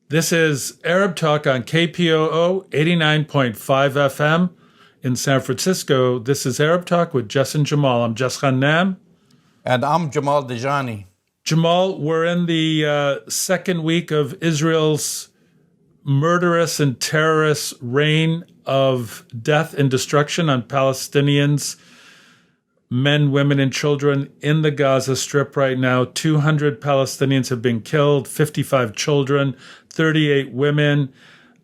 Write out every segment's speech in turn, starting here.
This is Arab Talk on KPOO 89.5 FM in San Francisco. This is Arab Talk with Jess and Jamal. I'm Jess Ghannam. And I'm Jamal Dejani. Jamal, we're in the second week of Israel's murderous and terrorist reign of death and destruction on Palestinians, men, women, and children in the Gaza Strip right now. 200 Palestinians have been killed, 55 children, 38 women,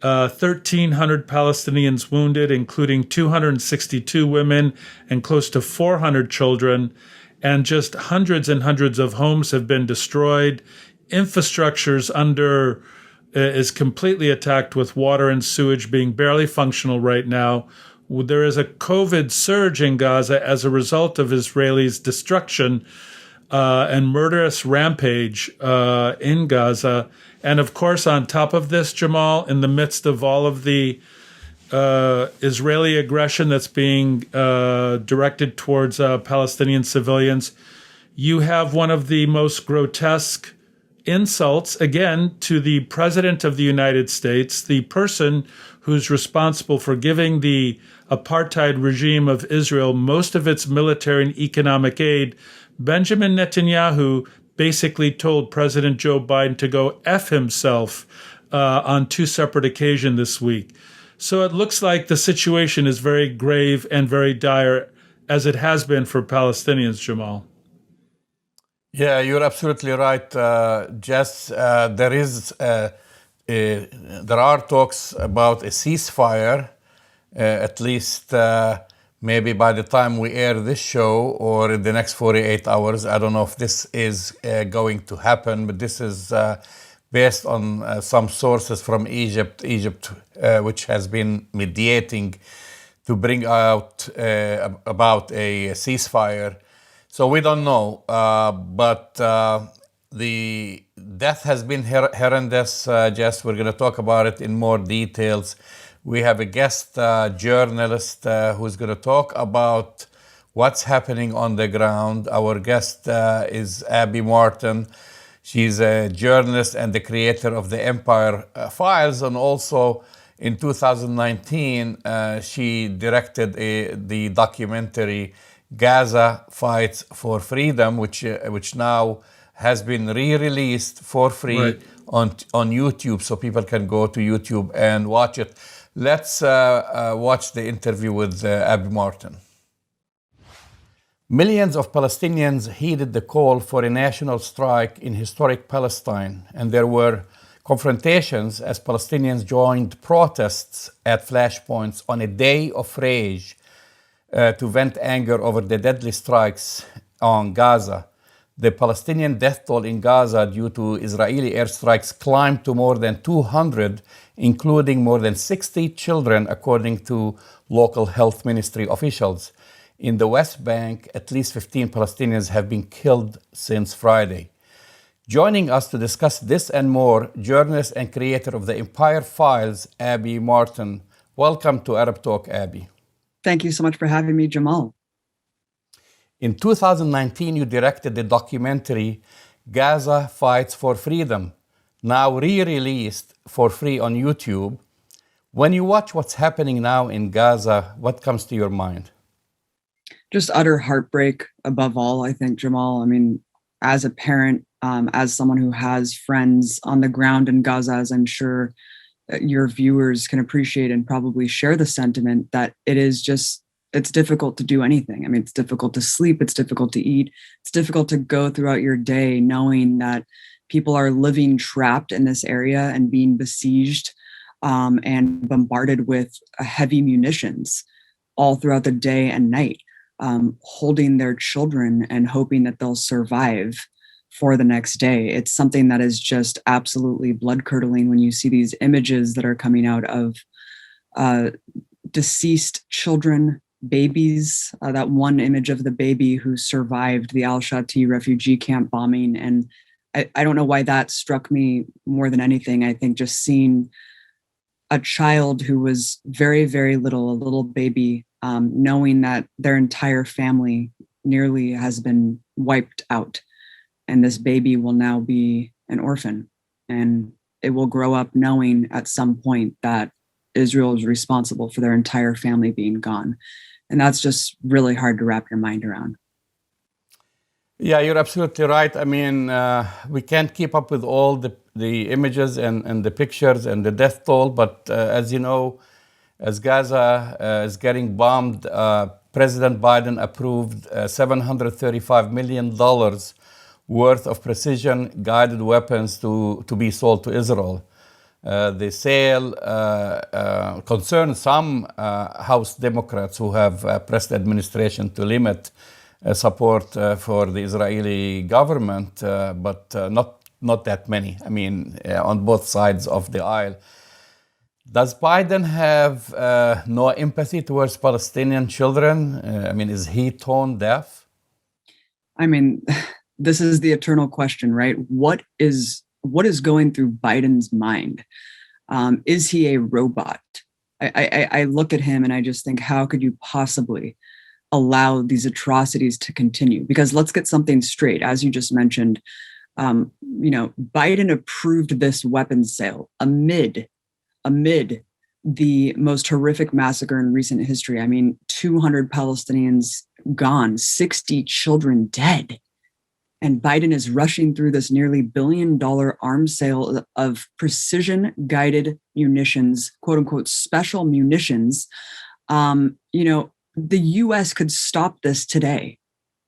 1,300 Palestinians wounded, including 262 women and close to 400 children. And just hundreds and hundreds of homes have been destroyed. Infrastructure's is completely attacked, with water and sewage being barely functional right now. There is a COVID surge in Gaza as a result of Israelis' destruction and murderous rampage in Gaza. And of course, on top of this, Jamal, in the midst of all of the Israeli aggression that's being directed towards Palestinian civilians, you have one of the most grotesque insults, again, to the President of the United States, the person who's responsible for giving the apartheid regime of Israel most of its military and economic aid. Benjamin Netanyahu basically told President Joe Biden to go F himself on two separate occasions this week. So it looks like the situation is very grave and very dire, as it has been for Palestinians, Jamal. Yeah, you're absolutely right, Jess. There are talks about a ceasefire, at least maybe by the time we air this show or in the next 48 hours. I don't know if this is going to happen, but this is based on some sources from Egypt, which has been mediating to bring out about a ceasefire. So we don't know, but the death has been horrendous, Jess. We're going to talk about it in more details. We have a guest journalist who's going to talk about what's happening on the ground. Our guest is Abby Martin. She's a journalist and the creator of the Empire Files, and also in 2019, she directed the documentary Gaza Fights for Freedom, which now has been re-released for free on YouTube, so people can go to YouTube and watch it. Let's watch the interview with Abby Martin. Millions of Palestinians heeded the call for a national strike in historic Palestine, and there were confrontations as Palestinians joined protests at flashpoints on a day of rage to vent anger over the deadly strikes on Gaza. The Palestinian death toll in Gaza due to Israeli airstrikes climbed to more than 200, including more than 60 children, according to local health ministry officials. In the West Bank, at least 15 Palestinians have been killed since Friday. Joining us to discuss this and more, journalist and creator of the Empire Files, Abby Martin. Welcome to Arab Talk, Abby. Thank you so much for having me, Jamal. In 2019, you directed the documentary Gaza Fights for Freedom, now re-released for free on YouTube. When you watch what's happening now in Gaza, what comes to your mind? Just utter heartbreak above all, I think, Jamal. I mean, as a parent, as someone who has friends on the ground in Gaza, as I'm sure your viewers can appreciate and probably share the sentiment that it's difficult to do anything. I mean, it's difficult to sleep, it's difficult to eat, it's difficult to go throughout your day knowing that people are living trapped in this area and being besieged and bombarded with heavy munitions all throughout the day and night, holding their children and hoping that they'll survive for the next day. It's something that is just absolutely blood-curdling when you see these images that are coming out of deceased children, babies, that one image of the baby who survived the Al-Shati refugee camp bombing. And I don't know why that struck me more than anything. I think just seeing a child who was very, very little, a little baby, knowing that their entire family nearly has been wiped out. And this baby will now be an orphan. And it will grow up knowing at some point that Israel is responsible for their entire family being gone. And that's just really hard to wrap your mind around. Yeah, you're absolutely right. I mean, we can't keep up with all the images and the pictures and the death toll. But as you know, as Gaza is getting bombed, President Biden approved $735 million worth of precision-guided weapons to be sold to Israel. The sale concerns some House Democrats who have pressed the administration to limit support for the Israeli government, but not that many. I mean, on both sides of the aisle. Does Biden have no empathy towards Palestinian children? I mean, is he tone deaf? I mean, this is the eternal question, right? What is going through Biden's mind? Is he a robot? I look at him and I just think, how could you possibly allow these atrocities to continue? Because let's get something straight. As you just mentioned, Biden approved this weapons sale amid the most horrific massacre in recent history. I mean, 200 Palestinians gone, 60 children dead. And Biden is rushing through this nearly $1 billion arms sale of precision-guided munitions, quote unquote, special munitions. The U.S. could stop this today.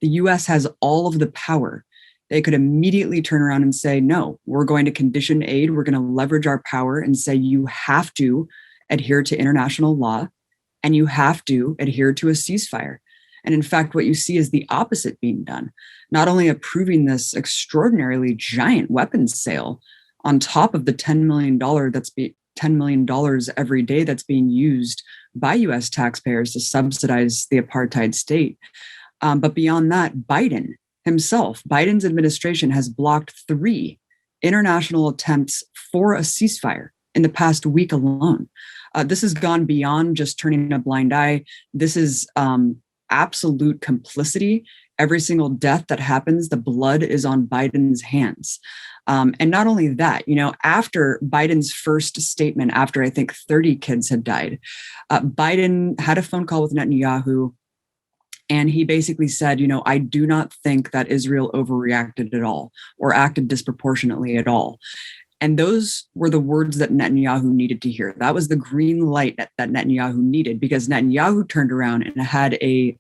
The U.S. has all of the power. They could immediately turn around and say, no, we're going to condition aid. We're going to leverage our power and say, you have to adhere to international law and you have to adhere to a ceasefire. And in fact, what you see is the opposite being done. Not only approving this extraordinarily giant weapons sale on top of the $10 million $10 million every day that's being used by U.S. taxpayers to subsidize the apartheid state. But beyond that, Biden's administration has blocked 3 international attempts for a ceasefire in the past week alone. This has gone beyond just turning a blind eye. This is absolute complicity. Every single death that happens, the blood is on Biden's hands. And not only that, after Biden's first statement, after I think 30 kids had died, Biden had a phone call with Netanyahu. And he basically said, I do not think that Israel overreacted at all or acted disproportionately at all. And those were the words that Netanyahu needed to hear. That was the green light that Netanyahu needed, because Netanyahu turned around and had a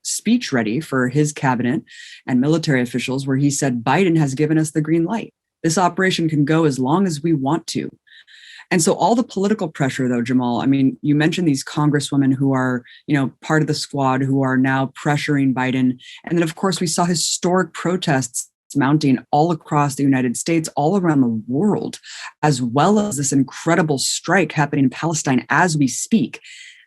speech ready for his cabinet and military officials where he said, Biden has given us the green light. This operation can go as long as we want to. And so all the political pressure, though, Jamal, I mean, you mentioned these congresswomen who are, part of the squad who are now pressuring Biden. And then, of course, we saw historic protests mounting all across the United States, all around the world, as well as this incredible strike happening in Palestine as we speak.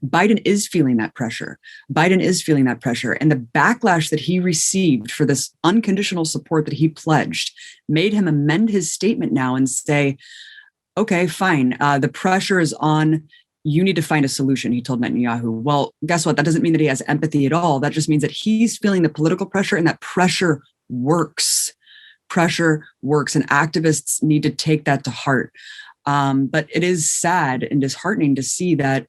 Biden is feeling that pressure. And the backlash that he received for this unconditional support that he pledged made him amend his statement now and say, okay, fine. The pressure is on. You need to find a solution, he told Netanyahu. Well, guess what? That doesn't mean that he has empathy at all. That just means that he's feeling the political pressure, and that pressure works. Pressure works, and activists need to take that to heart. But it is sad and disheartening to see that,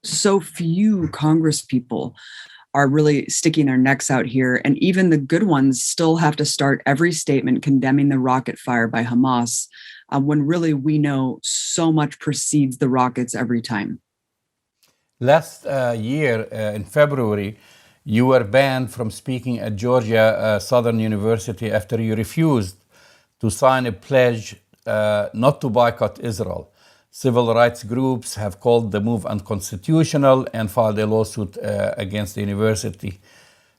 so few Congress people are really sticking their necks out here. And even the good ones still have to start every statement condemning the rocket fire by Hamas, when really we know so much precedes the rockets every time. Last year, in February, you were banned from speaking at Georgia Southern University after you refused to sign a pledge not to boycott Israel. Civil rights groups have called the move unconstitutional and filed a lawsuit against the university.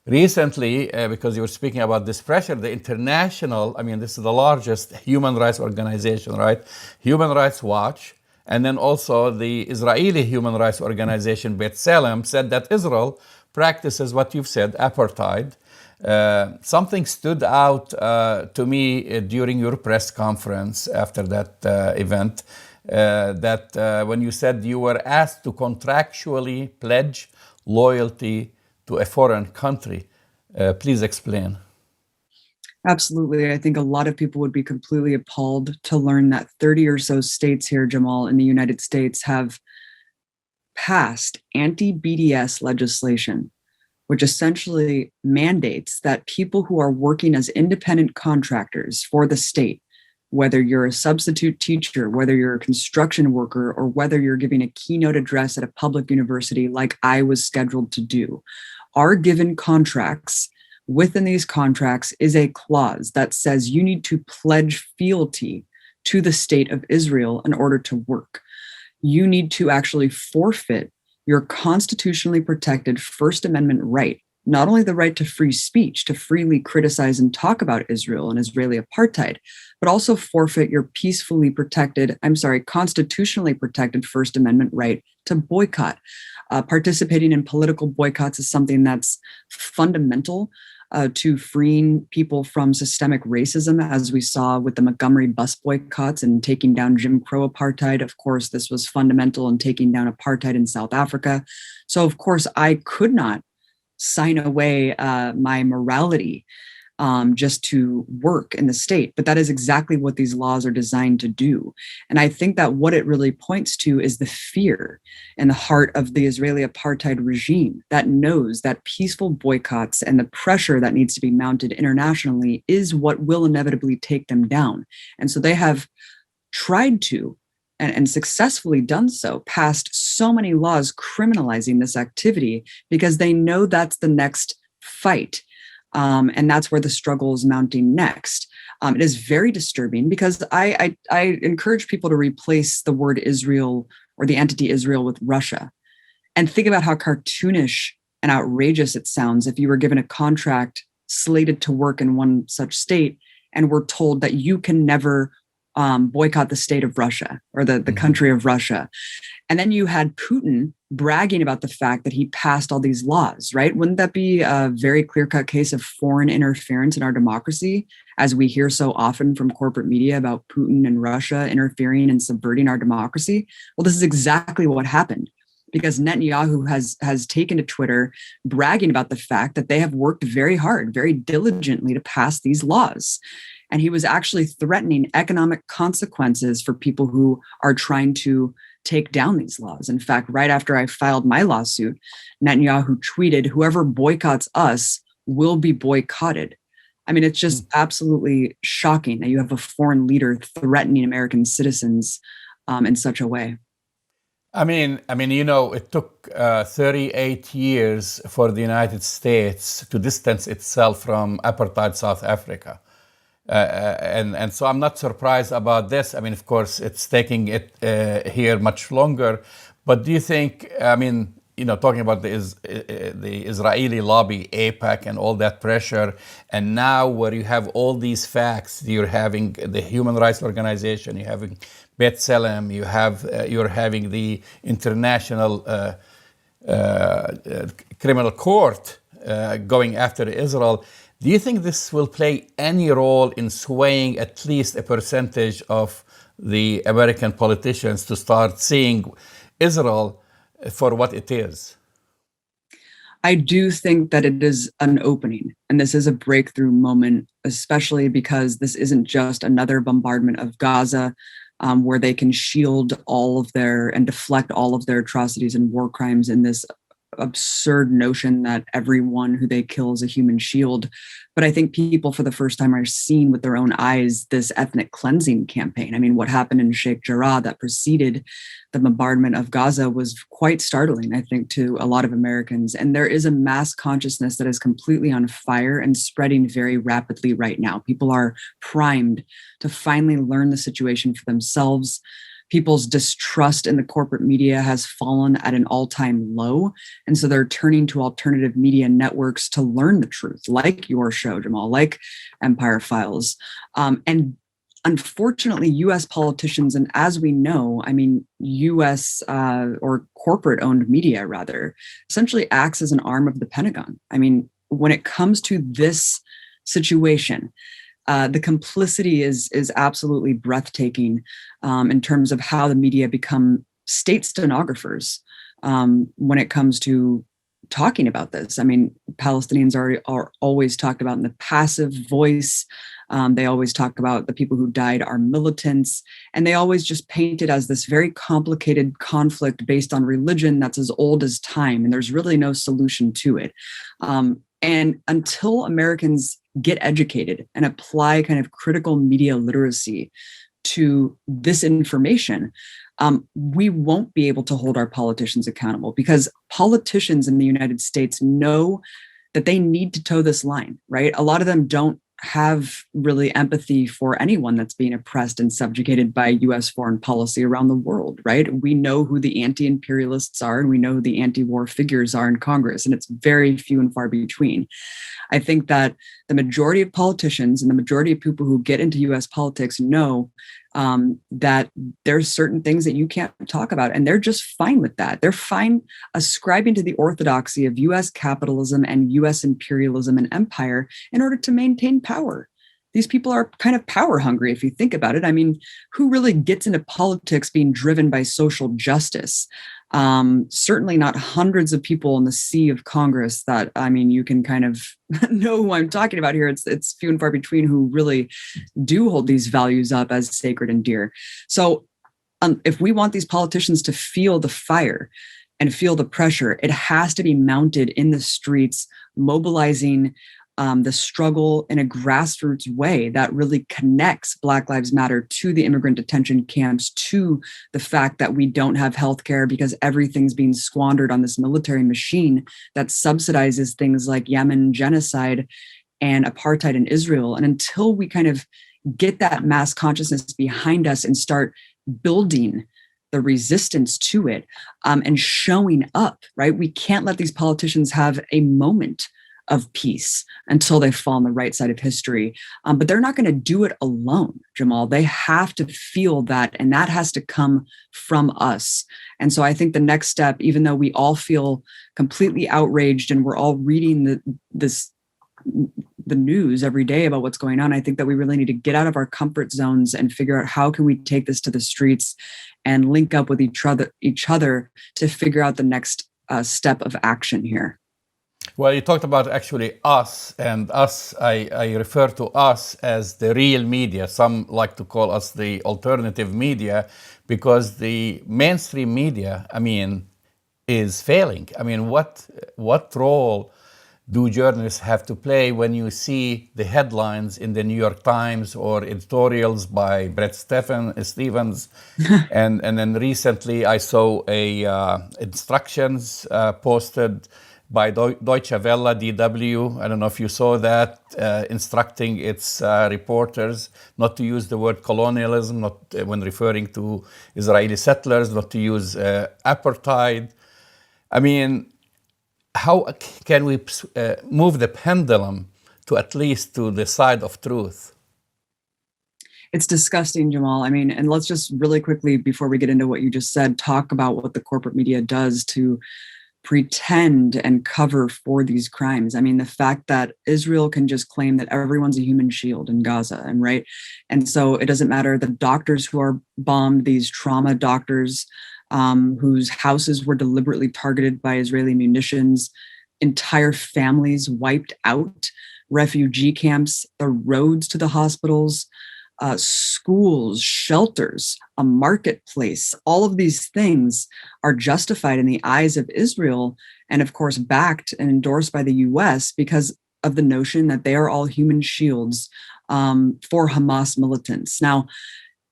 Recently, because you were speaking about this pressure, the international, this is the largest human rights organization, right? Human Rights Watch, and then also the Israeli human rights organization, B'Tselem, said that Israel practices what you've said, apartheid. Something stood out to me during your press conference after that event, that when you said you were asked to contractually pledge loyalty to a foreign country. Please explain. Absolutely. I think a lot of people would be completely appalled to learn that 30 or so states here, Jamal, in the United States have passed anti-BDS legislation, which essentially mandates that people who are working as independent contractors for the state, whether you're a substitute teacher, whether you're a construction worker, or whether you're giving a keynote address at a public university like I was scheduled to do, are given contracts. Within these contracts is a clause that says you need to pledge fealty to the state of Israel in order to work. You need to actually forfeit your constitutionally protected First Amendment right, not only the right to free speech, to freely criticize and talk about Israel and Israeli apartheid, but also forfeit your constitutionally protected First Amendment right to boycott. Participating in political boycotts is something that's fundamental to freeing people from systemic racism, as we saw with the Montgomery bus boycotts and taking down Jim Crow apartheid. Of course, this was fundamental in taking down apartheid in South Africa. So, of course, I could not sign away my morality just to work in the state. But that is exactly what these laws are designed to do. And I think that what it really points to is the fear in the heart of the Israeli apartheid regime that knows that peaceful boycotts and the pressure that needs to be mounted internationally is what will inevitably take them down. And so they have tried to, and successfully done so, passed so many laws criminalizing this activity because they know that's the next fight. And that's where the struggle is mounting next. It is very disturbing because I encourage people to replace the word Israel or the entity Israel with Russia and think about how cartoonish and outrageous it sounds if you were given a contract slated to work in one such state and were told that you can never boycott the state of Russia or the country of Russia. And then you had Putin bragging about the fact that he passed all these laws, right? Wouldn't that be a very clear-cut case of foreign interference in our democracy, as we hear so often from corporate media about Putin and Russia interfering and subverting our democracy? Well, this is exactly what happened, because Netanyahu has taken to Twitter bragging about the fact that they have worked very hard, very diligently to pass these laws. And he was actually threatening economic consequences for people who are trying to take down these laws. In fact, right after I filed my lawsuit, Netanyahu tweeted, "Whoever boycotts us will be boycotted." I mean, it's just absolutely shocking that you have a foreign leader threatening American citizens in such a way. I mean, it took 38 years for the United States to distance itself from apartheid South Africa. And so I'm not surprised about this. I mean, of course, it's taking it here much longer. But do you think, talking about the Israeli lobby, AIPAC, and all that pressure, and now where you have all these facts, you're having the Human Rights Organization, you're having B'Tselem, you're having the International Criminal Court going after Israel. Do you think this will play any role in swaying at least a percentage of the American politicians to start seeing Israel for what it is? I do think that it is an opening, and this is a breakthrough moment, especially because this isn't just another bombardment of Gaza, where they can shield and deflect all of their atrocities and war crimes in this absurd notion that everyone who they kill is a human shield. But I think people for the first time are seeing with their own eyes this ethnic cleansing campaign. I mean, what happened in Sheikh Jarrah that preceded the bombardment of Gaza was quite startling, I think, to a lot of Americans. And there is a mass consciousness that is completely on fire and spreading very rapidly right now. People are primed to finally learn the situation for themselves. People's distrust in the corporate media has fallen at an all-time low. And so they're turning to alternative media networks to learn the truth, like your show, Jamal, like Empire Files. And unfortunately, US politicians, and as we know, US or corporate-owned media, rather, essentially acts as an arm of the Pentagon. I mean, when it comes to this situation, the complicity is absolutely breathtaking in terms of how the media become state stenographers when it comes to talking about this. I mean, Palestinians are always talked about in the passive voice. They always talk about the people who died are militants, and they always just paint it as this very complicated conflict based on religion that's as old as time, and there's really no solution to it. And until Americans get educated and apply kind of critical media literacy to this information, we won't be able to hold our politicians accountable, because politicians in the United States know that they need to toe this line, right? A lot of them don't have really empathy for anyone that's being oppressed and subjugated by US foreign policy around the world, right? We know who the anti-imperialists are, and we know who the anti-war figures are in Congress, and it's very few and far between. I think that the majority of politicians and the majority of people who get into US politics know that there's certain things that you can't talk about, and they're just fine with that. They're fine ascribing to the orthodoxy of US capitalism and US imperialism and empire in order to maintain power. These people are kind of power hungry, if you think about it. I mean, who really gets into politics being driven by social justice? Certainly not hundreds of people in the sea of Congress that, I mean, you can kind of know who I'm talking about here. It's few and far between who really do hold these values up as sacred and dear. So if we want these politicians to feel the fire and feel the pressure, it has to be mounted in the streets, mobilizing the struggle in a grassroots way that really connects Black Lives Matter to the immigrant detention camps, to the fact that we don't have healthcare because everything's being squandered on this military machine that subsidizes things like Yemen genocide and apartheid in Israel. And until we kind of get that mass consciousness behind us and start building the resistance to it and showing up, right? We can't let these politicians have a moment of peace until they fall on the right side of history. But they're not going to do it alone, Jamal. They have to feel that, and that has to come from us. And so I think the next step, even though we all feel completely outraged and we're all reading the news every day about what's going on, I think that we really need to get out of our comfort zones and figure out how can we take this to the streets and link up with each other to figure out the next step of action here. Well, you talked about actually us, and us, I refer to us as the real media. Some like to call us the alternative media, because the mainstream media, I mean, is failing. I mean, what role do journalists have to play when you see the headlines in the New York Times or editorials by Bret Stephens? and then recently I saw instructions posted by Deutsche Welle, DW. I don't know if you saw that, instructing its reporters not to use the word colonialism, not when referring to Israeli settlers, not to use apartheid. I mean, how can we move the pendulum to at least to the side of truth? It's disgusting, Jamal. I mean, and let's just really quickly, before we get into what you just said, talk about what the corporate media does to pretend and cover for these crimes. I mean, the fact that Israel can just claim that everyone's a human shield in Gaza, and right. And so it doesn't matter the doctors who are bombed, these trauma doctors whose houses were deliberately targeted by Israeli munitions, entire families wiped out, refugee camps, the roads to the hospitals, schools, shelters, a marketplace. All of these things are justified in the eyes of Israel, and of course backed and endorsed by the US because of the notion that they are all human shields for Hamas militants. Now,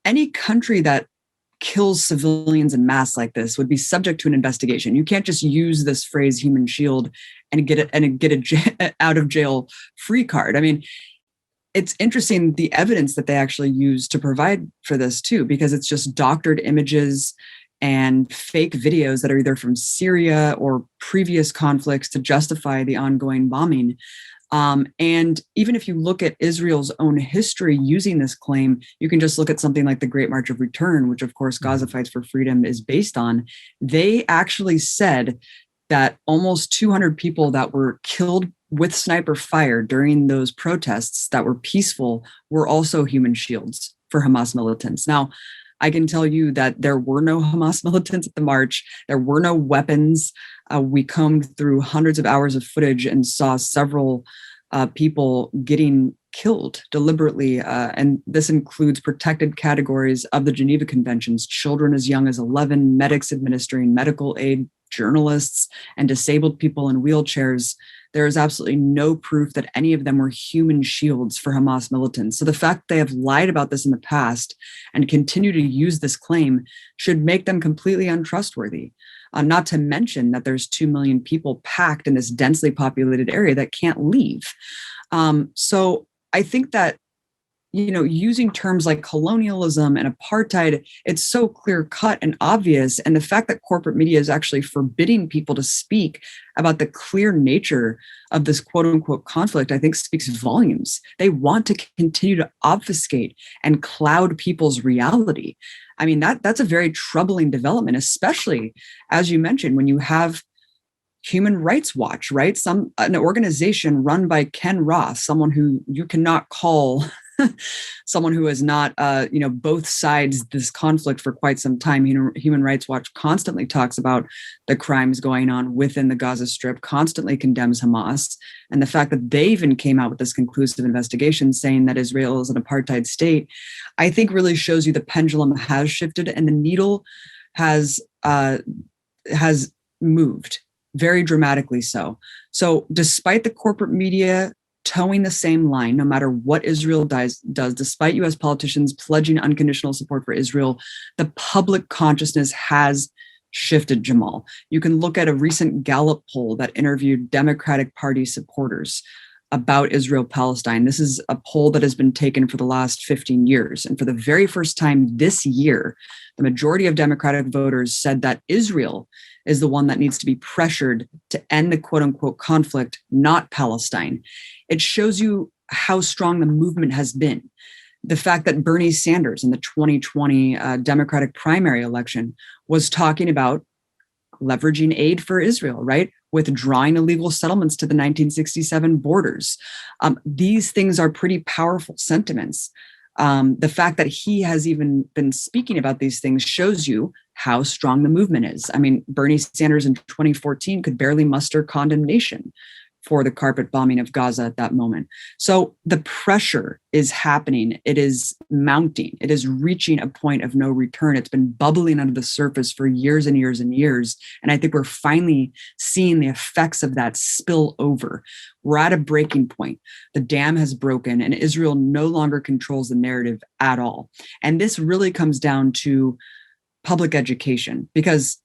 any country that kills civilians en masse like this would be subject to an investigation. You can't just use this phrase "human shield" and get a out of jail free card. I mean, it's interesting the evidence that they actually use to provide for this too, because it's just doctored images and fake videos that are either from Syria or previous conflicts to justify the ongoing bombing. And even if you look at Israel's own history using this claim, you can just look at something like the Great March of Return, which of course Gaza Fights for Freedom is based on. They actually said that almost 200 people that were killed with sniper fire during those protests that were peaceful were also human shields for Hamas militants. Now, I can tell you that there were no Hamas militants at the march. There were no weapons. We combed through hundreds of hours of footage and saw several people getting killed deliberately. And this includes protected categories of the Geneva Conventions, children as young as 11, medics administering medical aid, journalists, and disabled people in wheelchairs. There is absolutely no proof that any of them were human shields for Hamas militants. So the fact they have lied about this in the past and continue to use this claim should make them completely untrustworthy. Not to mention that there's 2 million people packed in this densely populated area that can't leave. So I think that, using terms like colonialism and apartheid, it's so clear cut and obvious. And the fact that corporate media is actually forbidding people to speak about the clear nature of this quote unquote conflict, I think speaks volumes. They want to continue to obfuscate and cloud people's reality. I mean, that's a very troubling development, especially as you mentioned, when you have Human Rights Watch, right? An organization run by Ken Roth, someone who you cannot call someone who has not, both sides this conflict for quite some time. Human Rights Watch constantly talks about the crimes going on within the Gaza Strip, constantly condemns Hamas. And the fact that they even came out with this conclusive investigation saying that Israel is an apartheid state, I think really shows you the pendulum has shifted and the needle has moved very dramatically so. So despite the corporate media towing the same line, no matter what Israel does, despite US politicians pledging unconditional support for Israel, the public consciousness has shifted, Jamal. You can look at a recent Gallup poll that interviewed Democratic Party supporters about Israel-Palestine. This is a poll that has been taken for the last 15 years. And for the very first time this year, the majority of Democratic voters said that Israel is the one that needs to be pressured to end the quote-unquote conflict, not Palestine. It shows you how strong the movement has been. The fact that Bernie Sanders in the 2020 Democratic primary election was talking about leveraging aid for Israel, right? Withdrawing illegal settlements to the 1967 borders. These things are pretty powerful sentiments. The fact that he has even been speaking about these things shows you how strong the movement is. I mean, Bernie Sanders in 2014 could barely muster condemnation for the carpet bombing of Gaza at that moment. So the pressure is happening. It is mounting. It is reaching a point of no return. It's been bubbling under the surface for years and years and years. And I think we're finally seeing the effects of that spill over. We're at a breaking point. The dam has broken and Israel no longer controls the narrative at all. And this really comes down to public education because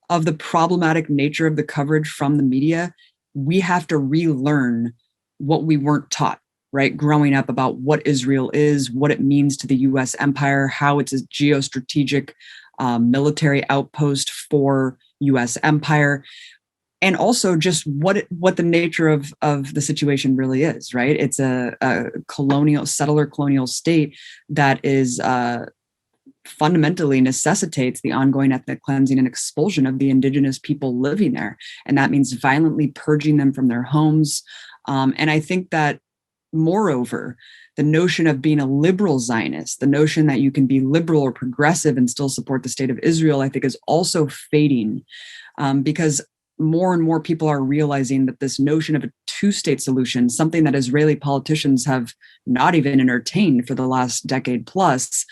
of the problematic nature of the coverage from the media, we have to relearn what we weren't taught, right? Growing up about what Israel is, what it means to the US empire, how it's a geostrategic military outpost for US empire, and also just what the nature of the situation really is, right? It's a settler colonial state that is fundamentally necessitates the ongoing ethnic cleansing and expulsion of the indigenous people living there. And that means violently purging them from their homes. And I think that, moreover, the notion of being a liberal Zionist, the notion that you can be liberal or progressive and still support the state of Israel, I think is also fading because more and more people are realizing that this notion of a two-state solution, something that Israeli politicians have not even entertained for the last decade plus,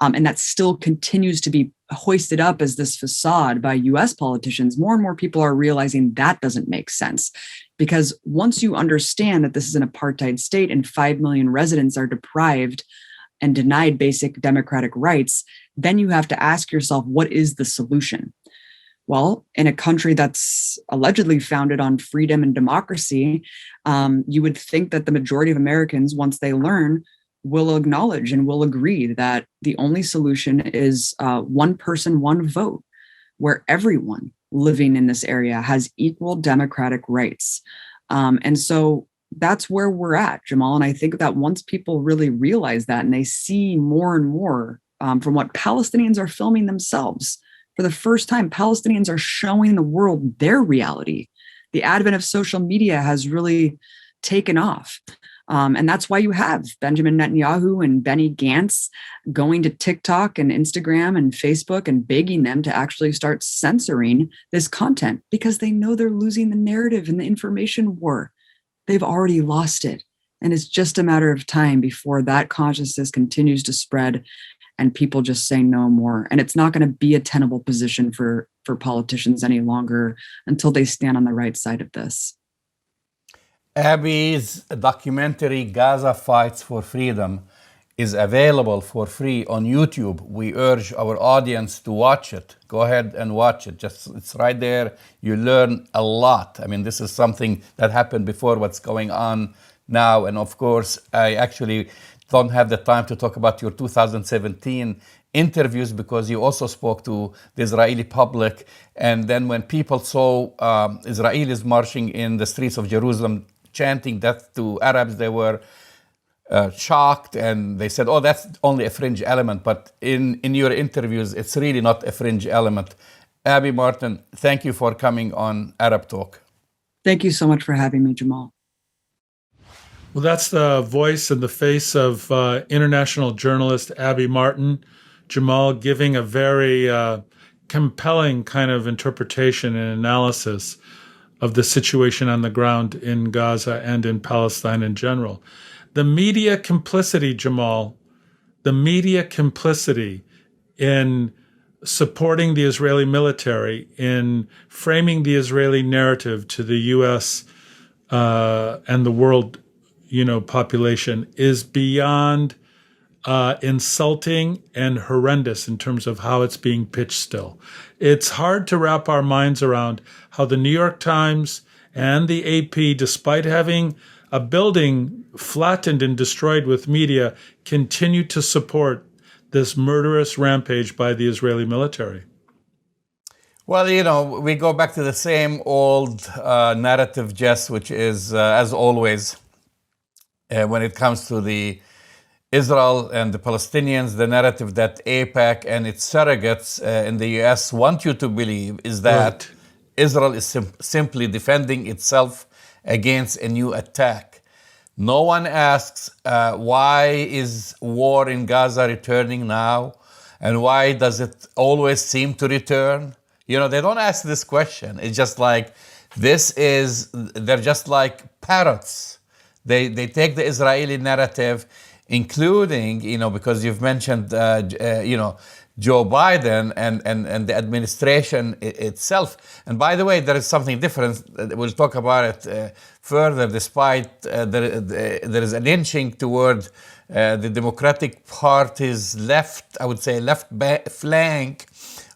and that still continues to be hoisted up as this facade by US politicians, more and more people are realizing that doesn't make sense. Because once you understand that this is an apartheid state and 5 million residents are deprived and denied basic democratic rights, then you have to ask yourself, what is the solution? Well, in a country that's allegedly founded on freedom and democracy, you would think that the majority of Americans, once they learn, will acknowledge and will agree that the only solution is one person, one vote, where everyone living in this area has equal democratic rights. And so that's where we're at, Jamal. And I think that once people really realize that and they see more and more from what Palestinians are filming themselves, for the first time, Palestinians are showing the world their reality. The advent of social media has really taken off. And that's why you have Benjamin Netanyahu and Benny Gantz going to TikTok and Instagram and Facebook and begging them to actually start censoring this content because they know they're losing the narrative in the information war. They've already lost it. And it's just a matter of time before that consciousness continues to spread and people just say no more. And it's not going to be a tenable position for politicians any longer until they stand on the right side of this. Abby's documentary, Gaza Fights for Freedom, is available for free on YouTube. We urge our audience to watch it. Go ahead and watch it. It's right there. You learn a lot. I mean, this is something that happened before what's going on now. And of course, I actually don't have the time to talk about your 2017 interviews because you also spoke to the Israeli public. And then when people saw Israelis marching in the streets of Jerusalem, chanting death to Arabs, they were shocked and they said, oh, that's only a fringe element. But in your interviews, it's really not a fringe element. Abby Martin, thank you for coming on Arab Talk. Thank you so much for having me, Jamal. Well, that's the voice and the face of international journalist Abby Martin. Jamal giving a very compelling kind of interpretation and analysis of the situation on the ground in Gaza and in Palestine in general. The media complicity, Jamal, the media complicity in supporting the Israeli military, in framing the Israeli narrative to the U.S. And the world, population is beyond insulting and horrendous in terms of how it's being pitched still. It's hard to wrap our minds around how the New York Times and the AP, despite having a building flattened and destroyed with media, continue to support this murderous rampage by the Israeli military. Well, we go back to the same old narrative, Jess, which is, as always, when it comes to the Israel and the Palestinians, the narrative that AIPAC and its surrogates in the US want you to believe is that Israel is simply defending itself against a new attack. No one asks why is war in Gaza returning now, and why does it always seem to return? They don't ask this question. It's just like, they're just like parrots. They take the Israeli narrative, including, because you've mentioned, Joe Biden and the administration itself. And by the way, there is something different. We'll talk about it further, despite there is an inching toward the Democratic Party's left flank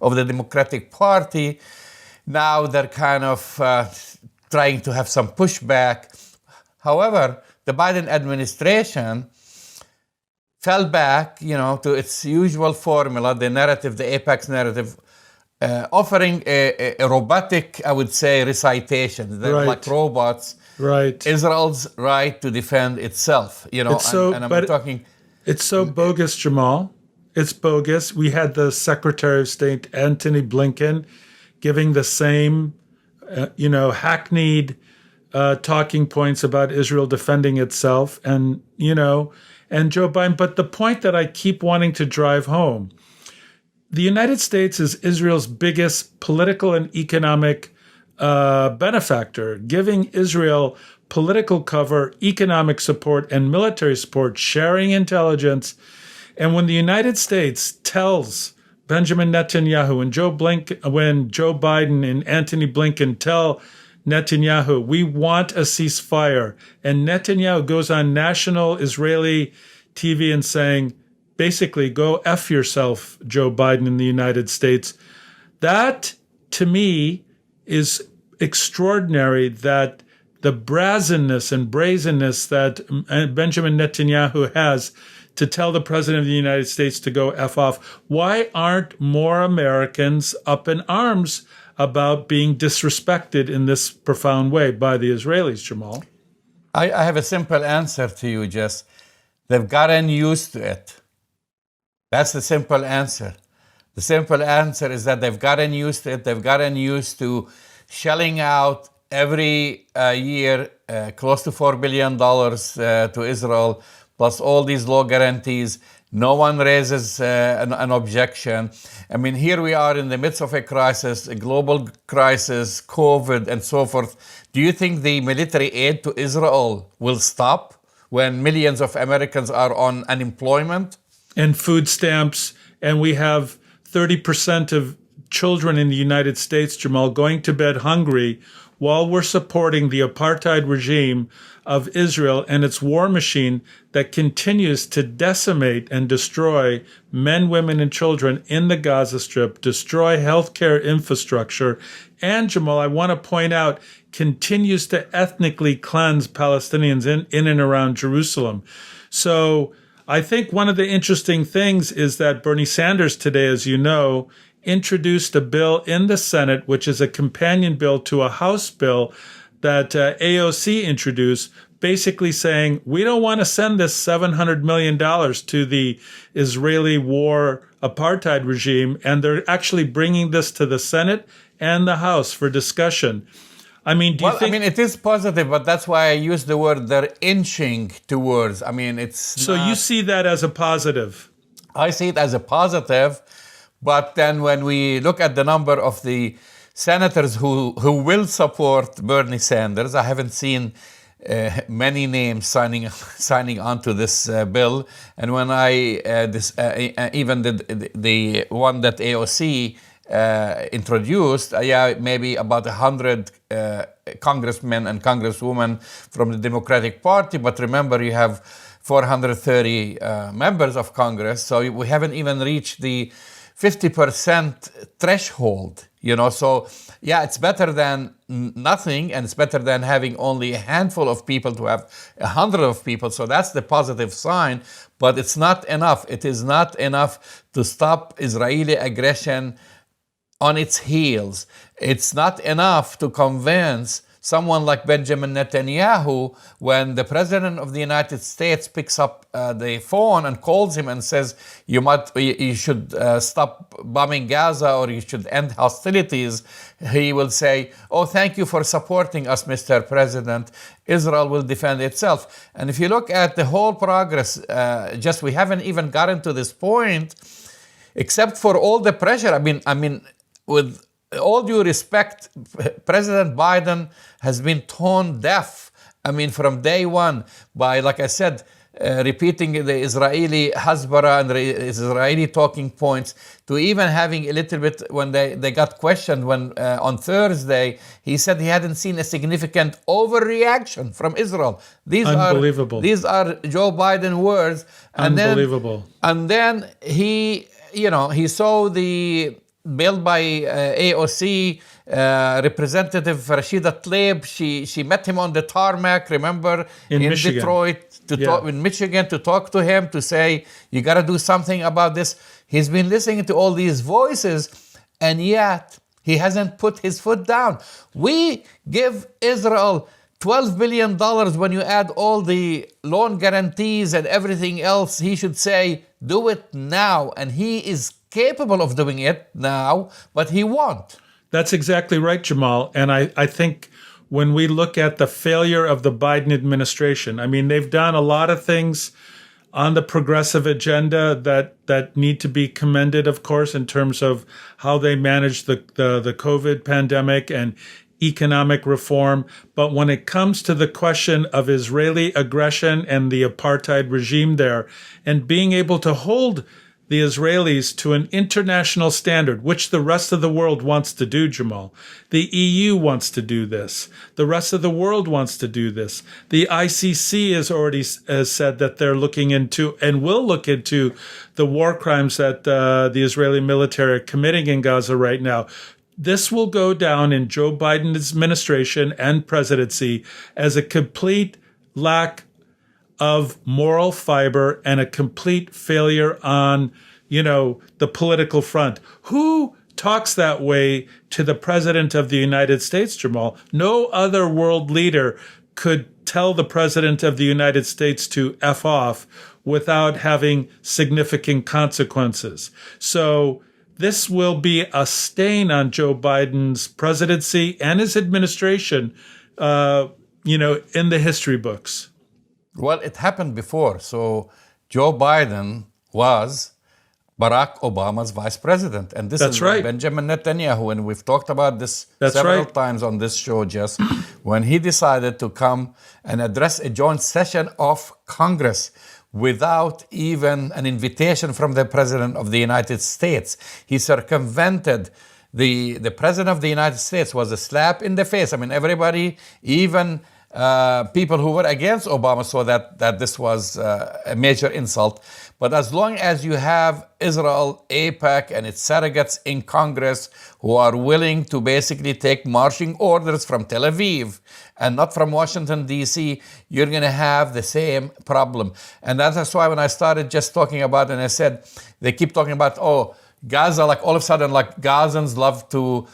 of the Democratic Party. Now they're kind of trying to have some pushback. However, the Biden administration fell back, to its usual formula, the narrative, the AIPAC's narrative, offering a robotic, I would say, recitation. They're like robots. Right. Israel's right to defend itself. It's so, it's so bogus, Jamal. It's bogus. We had the Secretary of State, Antony Blinken, giving the same, hackneyed talking points about Israel defending itself and Joe Biden. But the point that I keep wanting to drive home, the United States is Israel's biggest political and economic benefactor, giving Israel political cover, economic support, and military support, sharing intelligence. And when the United States tells Benjamin Netanyahu and when Joe Biden and Antony Blinken tell Netanyahu, we want a ceasefire, and Netanyahu goes on national Israeli TV and saying, basically, go F yourself, Joe Biden in the United States. That, to me, is extraordinary, that the brazenness and brazenness that Benjamin Netanyahu has to tell the president of the United States to go F off. Why aren't more Americans up in arms about being disrespected in this profound way by the Israelis, Jamal? I have a simple answer to you, Jess. They've gotten used to it. That's the simple answer. The simple answer is that they've gotten used to it. They've gotten used to shelling out every year close to $4 billion to Israel, plus all these law guarantees. No one raises an objection. I mean, here we are in the midst of a crisis, a global crisis, COVID, and so forth. Do you think the military aid to Israel will stop when millions of Americans are on unemployment? And food stamps, and we have 30% of children in the United States, Jamal, going to bed hungry while we're supporting the apartheid regime of Israel and its war machine that continues to decimate and destroy men, women, and children in the Gaza Strip, destroy healthcare infrastructure, and, Jamal, I want to point out, continues to ethnically cleanse Palestinians in and around Jerusalem. So I think one of the interesting things is that Bernie Sanders today, as you know, introduced a bill in the Senate, which is a companion bill to a House bill that AOC introduced, basically saying, we don't want to send this $700 million to the Israeli war apartheid regime. And they're actually bringing this to the Senate and the House for discussion. I mean, do you think... I mean, it is positive, but that's why I use the word they're inching towards. I mean, it's So you see that as a positive? I see it as a positive, but then when we look at the number of the senators who will support Bernie Sanders, I haven't seen many names signing on to this bill. And when I even the one that AOC introduced, maybe about 100 congressmen and congresswomen from the Democratic Party. But remember, you have 430 members of Congress, so we haven't even reached the 50% threshold. So yeah, it's better than nothing, and it's better than having only a handful of people to have 100 of people. So that's the positive sign, but it's not enough. It is not enough to stop Israeli aggression on its heels. It's not enough to convince someone like Benjamin Netanyahu when the president of the United States picks up the phone and calls him and says, you should stop bombing Gaza, or you should end hostilities. He will say, oh, thank you for supporting us, Mr. President. Israel will defend itself. And if you look at the whole progress, we haven't even gotten to this point, except for all the pressure. I mean, with all due respect, President Biden has been tone deaf. I mean, from day one, by, like I said, repeating the Israeli Hasbara and the Israeli talking points, to even having a little bit, when they got questioned when on Thursday, he said he hadn't seen a significant overreaction from Israel. Unbelievable. These are Joe Biden words. Unbelievable. And then he saw the bill by AOC, Representative Rashida Tlaib. She met him on the tarmac, remember, in Detroit, in Michigan, to talk to him, to say, you got to do something about this. He's been listening to all these voices, and yet he hasn't put his foot down. We give Israel $12 billion. When you add all the loan guarantees and everything else, he should say, do it now. And he is capable of doing it now, but he won't. That's exactly right, Jamal. And I think when we look at the failure of the Biden administration, I mean, they've done a lot of things on the progressive agenda that need to be commended, of course, in terms of how they managed the COVID pandemic and economic reform. But when it comes to the question of Israeli aggression and the apartheid regime there, and being able to hold the Israelis to an international standard, which the rest of the world wants to do, Jamal. The EU wants to do this. The rest of the world wants to do this. The ICC has said that they're looking into and will look into the war crimes that the Israeli military are committing in Gaza right now. This will go down in Joe Biden's administration and presidency as a complete lack of moral fiber and a complete failure on, the political front. Who talks that way to the president of the United States, Jamal? No other world leader could tell the president of the United States to F off without having significant consequences. So this will be a stain on Joe Biden's presidency and his administration, in the history books. Well, it happened before. So Joe Biden was Barack Obama's vice president. And this That's is right. Benjamin Netanyahu. And we've talked about this That's several right. times on this show, Jess, when he decided to come and address a joint session of Congress without even an invitation from the President of the United States. He circumvented the President of the United States. Was a slap in the face. I mean, everybody, even people who were against Obama, saw that this was a major insult. But as long as you have Israel, AIPAC, and its surrogates in Congress who are willing to basically take marching orders from Tel Aviv and not from Washington, D.C., you're going to have the same problem. And that's why when I started just talking about it, and I said, they keep talking about, Gaza, like all of a sudden, like Gazans love to,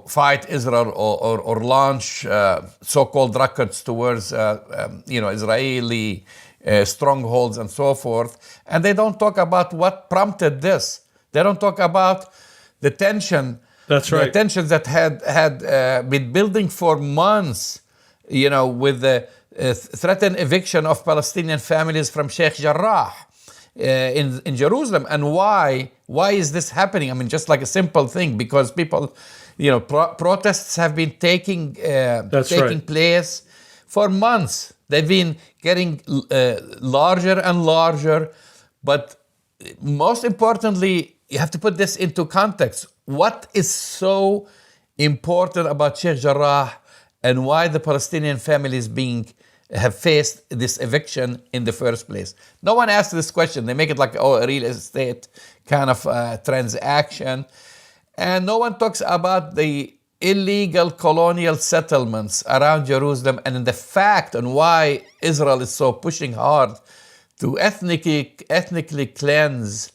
fight Israel or launch so-called rockets towards, Israeli strongholds and so forth. And they don't talk about what prompted this. They don't talk about the tension. That's right. The tensions that had been building for months, with the threatened eviction of Palestinian families from Sheikh Jarrah in Jerusalem. And why is this happening? I mean, just like a simple thing, because people, protests have been taking place for months. They've been getting larger and larger. But most importantly, you have to put this into context. What is so important about Sheikh Jarrah and why the Palestinian families have faced this eviction in the first place? No one asks this question. They make it like, a real estate kind of transaction. And no one talks about the illegal colonial settlements around Jerusalem and the fact and why Israel is so pushing hard to ethnically cleanse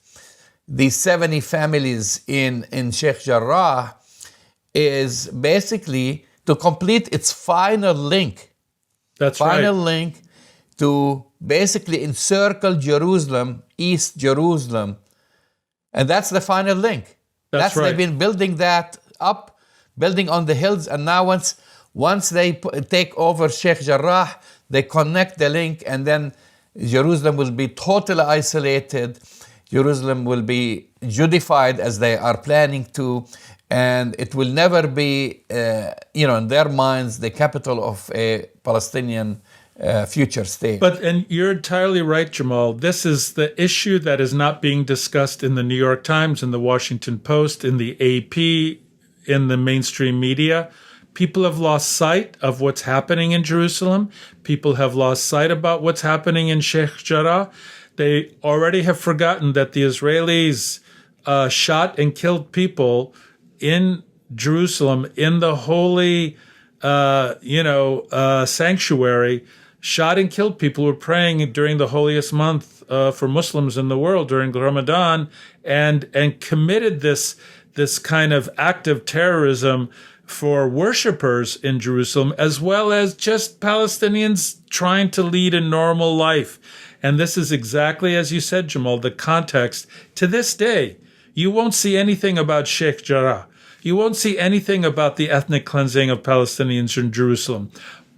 these 70 families in Sheikh Jarrah is basically to complete its final link. That's final right. link to basically encircle Jerusalem, East Jerusalem. And that's the final link. That's right. They've been building that up, building on the hills. And now once they take over Sheikh Jarrah, they connect the link, and then Jerusalem will be totally isolated. Jerusalem will be Judified as they are planning to, and it will never be, in their minds, the capital of a Palestinian future state. And you're entirely right, Jamal. This is the issue that is not being discussed in the New York Times, in the Washington Post, in the AP, in the mainstream media. People have lost sight of what's happening in Jerusalem. People have lost sight about what's happening in Sheikh Jarrah. They already have forgotten that the Israelis shot and killed people in Jerusalem, in the holy, sanctuary, shot and killed people who were praying during the holiest month for Muslims in the world during Ramadan, and committed this kind of act of terrorism for worshipers in Jerusalem, as well as just Palestinians trying to lead a normal life. And this is exactly, as you said, Jamal, the context. To this day, you won't see anything about Sheikh Jarrah. You won't see anything about the ethnic cleansing of Palestinians in Jerusalem.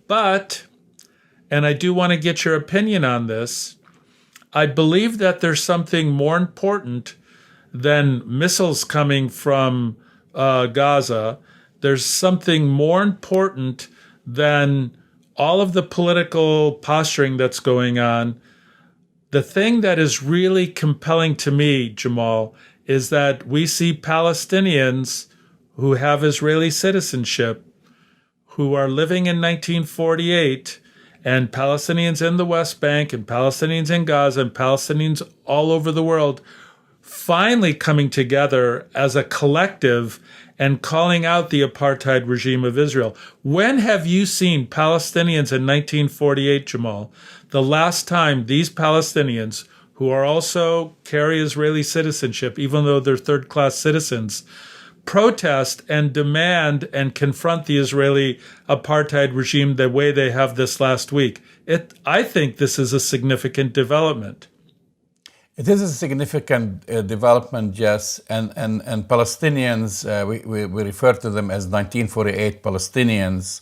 But, and I do want to get your opinion on this, I believe that there's something more important than missiles coming from Gaza. There's something more important than all of the political posturing that's going on. The thing that is really compelling to me, Jamal, is that we see Palestinians who have Israeli citizenship, who are living in 1948, and Palestinians in the West Bank, and Palestinians in Gaza, and Palestinians all over the world, finally coming together as a collective and calling out the apartheid regime of Israel. When have you seen Palestinians in 1948, Jamal? The last time these Palestinians, who are also carry Israeli citizenship, even though they're third-class citizens, protest and demand and confront the Israeli apartheid regime the way they have this last week. I think this is a significant development. It is a significant development, Jess, and Palestinians, we refer to them as 1948 Palestinians,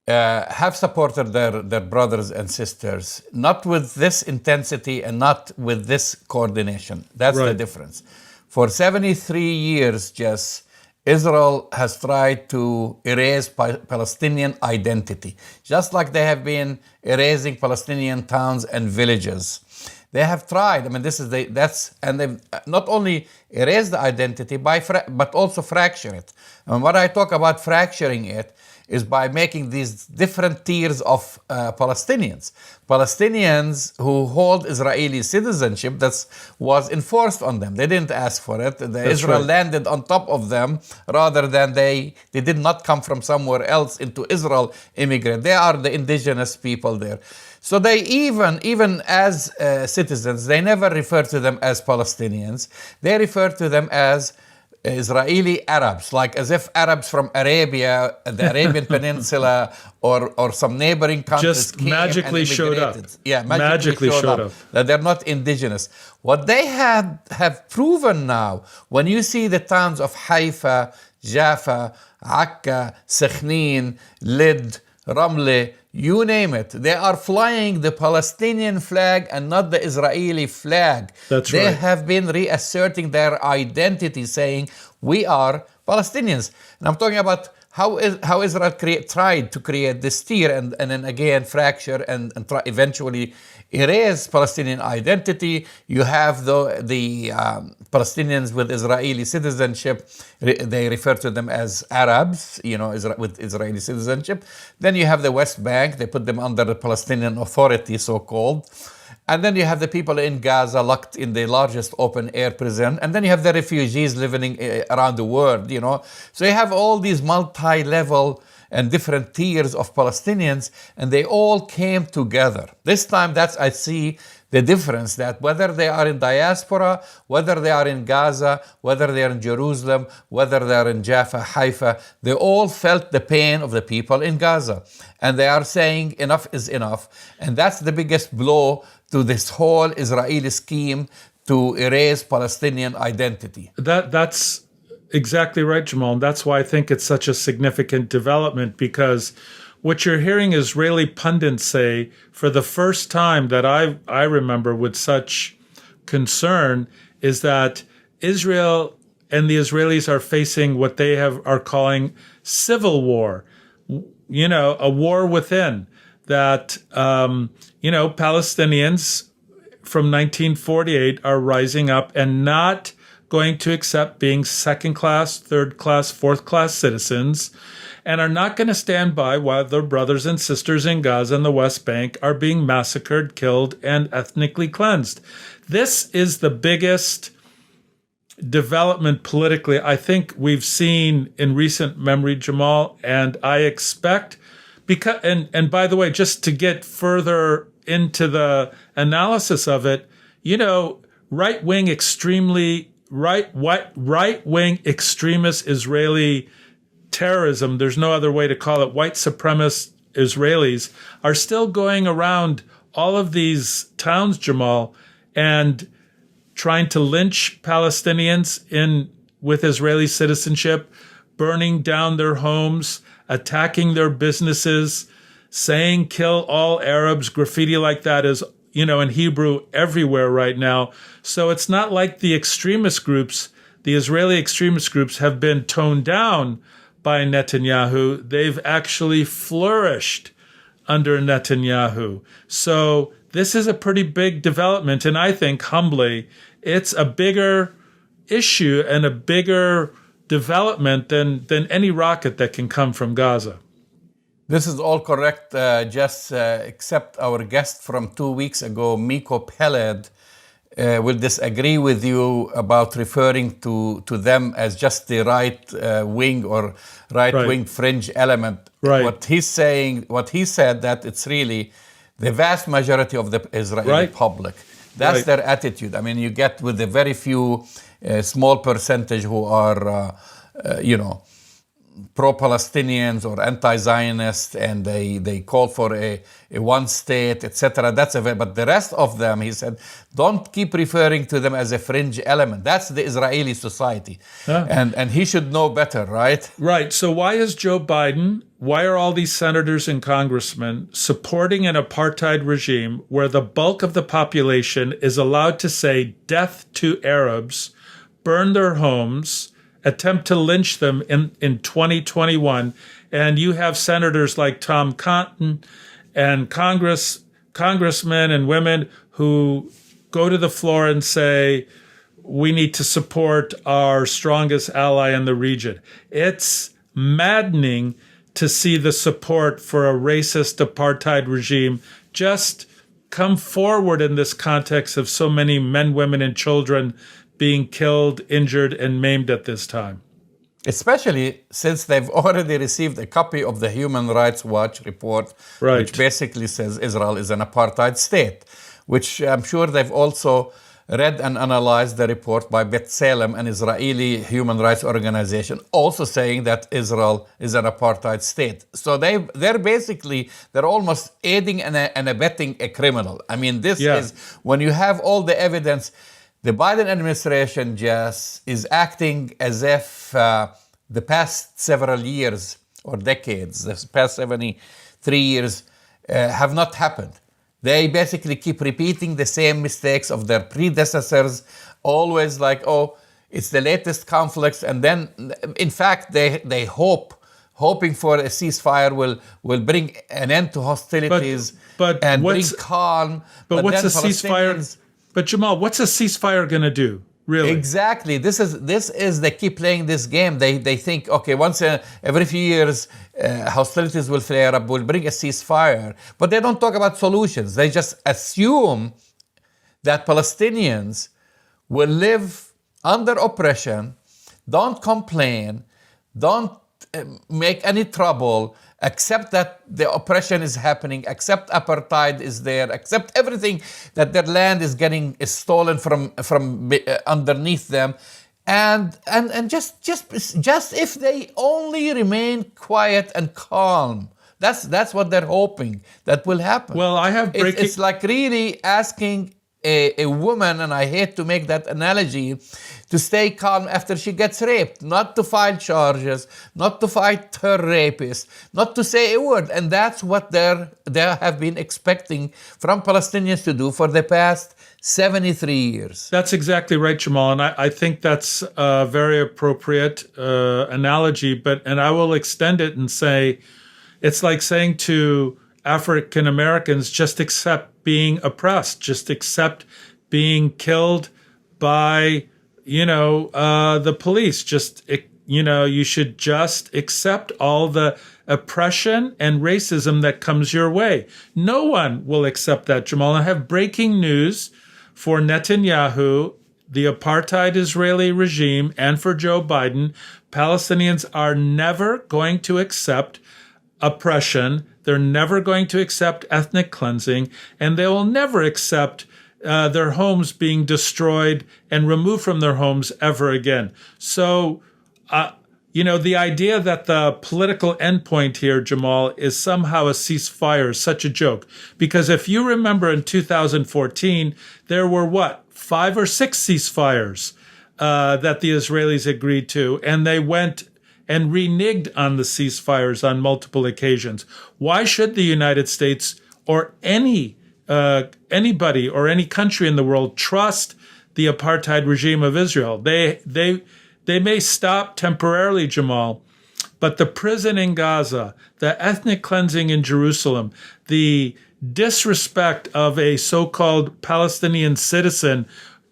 have supported their brothers and sisters, not with this intensity and not with this coordination. That's the difference. For 73 years, Jess, Israel has tried to erase Palestinian identity, just like they have been erasing Palestinian towns and villages. They have tried. I mean, and they've not only erased the identity, but also fracture it. And what I talk about fracturing it is by making these different tiers of Palestinians. Palestinians who hold Israeli citizenship that was enforced on them. They didn't ask for it. Israel landed on top of them rather than they did not come from somewhere else into Israel, immigrant. They are the indigenous people there. So they even as citizens, they never refer to them as Palestinians. They refer to them as Israeli Arabs, like as if Arabs from Arabia, the Arabian Peninsula, or some neighboring countries just magically showed up. Yeah, magically showed up. That they're not indigenous. What they have proven now, when you see the towns of Haifa, Jaffa, Akka, Sechnin, Lid, Ramle, you name it, they are flying the Palestinian flag and not the Israeli flag. They have been reasserting their identity, saying, we are Palestinians. And I'm talking about how Israel tried to create this tier and then again fracture and eventually erase Palestinian identity. You have the Palestinians with Israeli citizenship. They refer to them as Arabs, with Israeli citizenship. Then you have the West Bank. They put them under the Palestinian Authority, so-called. And then you have the people in Gaza locked in the largest open-air prison. And then you have the refugees living around the world, So you have all these multi-level and different tiers of Palestinians, and they all came together. This time, I see the difference, that whether they are in diaspora, whether they are in Gaza, whether they are in Jerusalem, whether they are in Jaffa, Haifa, they all felt the pain of the people in Gaza. And they are saying enough is enough. And that's the biggest blow to this whole Israeli scheme to erase Palestinian identity. That's exactly right, Jamal. And that's why I think it's such a significant development, because what you're hearing Israeli pundits say for the first time that I remember with such concern is that Israel and the Israelis are facing what they are calling civil war, a war within, that, Palestinians from 1948 are rising up and not going to accept being second-class, third-class, fourth-class citizens, and are not going to stand by while their brothers and sisters in Gaza and the West Bank are being massacred, killed, and ethnically cleansed. This is the biggest development politically I think we've seen in recent memory, Jamal, and I expect, because, and by the way, just to get further into the analysis of it, right-wing extremist Israeli terrorism, there's no other way to call it, white supremacist Israelis are still going around all of these towns, Jamal, and trying to lynch Palestinians with Israeli citizenship, burning down their homes, attacking their businesses, saying kill all Arabs. Graffiti like that is, in Hebrew everywhere right now. So it's not like the extremist groups, the Israeli extremist groups, have been toned down by Netanyahu. They've actually flourished under Netanyahu. So this is a pretty big development, and I think, humbly, it's a bigger issue and a bigger development than any rocket that can come from Gaza. This is all correct, Jess, except our guest from 2 weeks ago, Miko Peled, will disagree with you about referring to them as just the right wing or right-wing fringe element. Right. What he said that it's really the vast majority of the Israeli public. That's their attitude. I mean, you get with the very few small percentage who are, pro-Palestinians or anti-Zionist, and they call for a one state, etc. That's but the rest of them, he said, don't keep referring to them as a fringe element. That's the Israeli society. And he should know better, right? Right. So why are all these senators and congressmen supporting an apartheid regime where the bulk of the population is allowed to say death to Arabs, burn their homes, attempt to lynch them in 2021, and you have senators like Tom Cotton and congressmen and women who go to the floor and say, we need to support our strongest ally in the region. It's maddening to see the support for a racist apartheid regime just come forward in this context of so many men, women, and children being killed, injured, and maimed at this time. Especially since they've already received a copy of the Human Rights Watch report, Right. which basically says Israel is an apartheid state, which I'm sure they've also read and analyzed the report by B'Tselem, an Israeli human rights organization, also saying that Israel is an apartheid state. So they're almost aiding and abetting a criminal. I mean, this is, when you have all the evidence, the Biden administration, Jess, is acting as if the past several years or decades, the past 73 years, have not happened. They basically keep repeating the same mistakes of their predecessors, always like, oh, it's the latest conflicts. And then, in fact, they hoping for a ceasefire will bring an end to hostilities and bring calm. But what's a ceasefire? But Jamal, what's a ceasefire going to do? Really? Exactly. This is they keep playing this game. They think, okay, once every few years hostilities will flare up, will bring a ceasefire, but they don't talk about solutions. They just assume that Palestinians will live under oppression, don't complain, don't make any trouble, accept that the oppression is happening, accept apartheid is there, accept everything, that their land is getting stolen from underneath them, and just if they only remain quiet and calm, that's what they're hoping that will happen. Well, I have breaking. It's like really asking a woman, and I hate to make that analogy, to stay calm after she gets raped, not to file charges, not to fight her rapist, not to say a word. And that's what they have been expecting from Palestinians to do for the past 73 years. That's exactly right, Jamal. And I think that's a very appropriate analogy. And I will extend it and say, it's like saying to African Americans, just accept being oppressed, just accept being killed by, the police. You should just accept all the oppression and racism that comes your way. No one will accept that, Jamal. I have breaking news for Netanyahu, the apartheid Israeli regime, and for Joe Biden. Palestinians are never going to accept oppression. They're never going to accept ethnic cleansing, and they will never accept their homes being destroyed and removed from their homes ever again. So, the idea that the political endpoint here, Jamal, is somehow a ceasefire is such a joke. Because if you remember in 2014, there were 5 or 6 ceasefires that the Israelis agreed to, and they went and reneged on the ceasefires on multiple occasions. Why should the United States or anybody or any country in the world trust the apartheid regime of Israel? They may stop temporarily, Jamal, but the prison in Gaza, the ethnic cleansing in Jerusalem, the disrespect of a so-called Palestinian citizen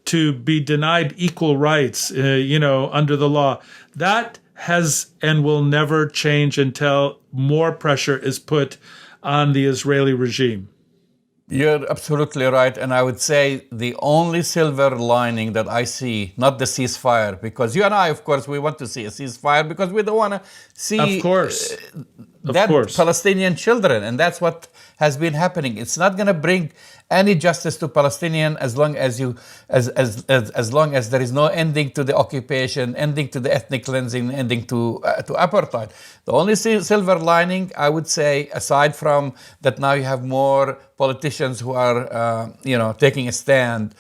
to be denied equal rights, under the law, that has and will never change until more pressure is put on the Israeli regime. You're absolutely right. And I would say the only silver lining that I see, not the ceasefire, because you and I, of course, we want to see a ceasefire because we don't want to see of course. dead course. Palestinian children, and that's what has been happening. It's not going to bring any justice to Palestinian as long as long as there is no ending to the occupation, ending to the ethnic cleansing, ending to apartheid. The only silver lining, I would say, aside from that, now you have more politicians who are taking a stand,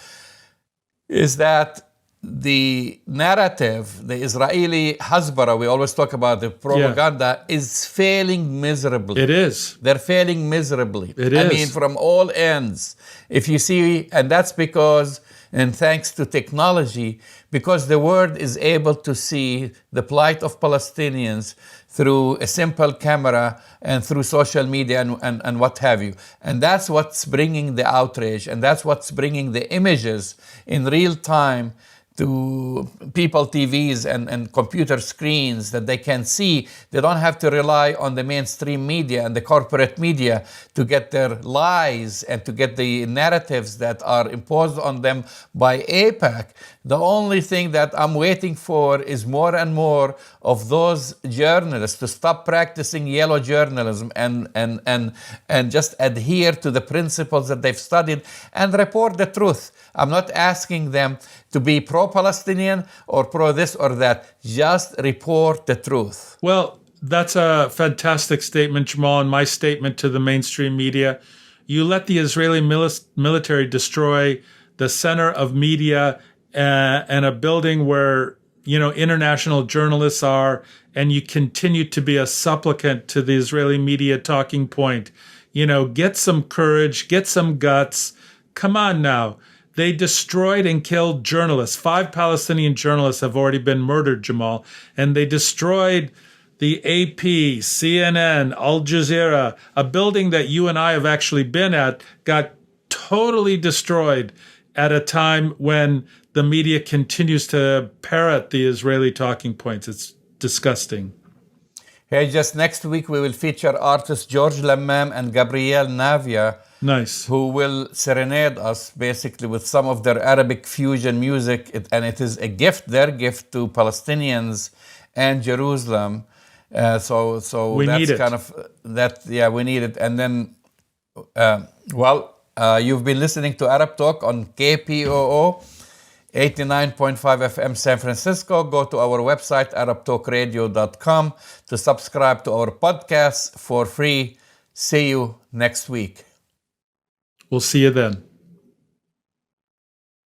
is that the narrative, the Israeli Hasbara, we always talk about the propaganda, is failing miserably. It is. They're failing miserably. It I is. mean, from all ends. If you see, and that's because, and thanks to technology, because the world is able to see the plight of Palestinians through a simple camera and through social media and what have you. And that's what's bringing the outrage, and that's what's bringing the images in real time to people TVs and computer screens that they can see. They don't have to rely on the mainstream media and the corporate media to get their lies and to get the narratives that are imposed on them by AIPAC. The only thing that I'm waiting for is more and more of those journalists to stop practicing yellow journalism and just adhere to the principles that they've studied and report the truth. I'm not asking them to be pro-Palestinian or pro this or that. Just report the truth. Well, that's a fantastic statement, Jamal, and my statement to the mainstream media. You let the Israeli military destroy the center of media and a building where, international journalists are, and you continue to be a supplicant to the Israeli media talking point. Get some courage, get some guts. Come on now. They destroyed and killed journalists. 5 Palestinian journalists have already been murdered, Jamal. And they destroyed the AP, CNN, Al Jazeera, a building that you and I have actually been at, got totally destroyed at a time when the media continues to parrot the Israeli talking points. It's disgusting. Hey, just next week we will feature artists George Lammam and Gabrielle Navia. Nice. Who will serenade us basically with some of their Arabic fusion music. And it is a gift, their gift to Palestinians and Jerusalem. So we that's need it. kind of that. Yeah, we need it. And then, you've been listening to Arab Talk on KPOO 89.5 FM San Francisco. Go to our website, arabtalkradio.com, to subscribe to our podcast for free. See you next week. We'll see you then.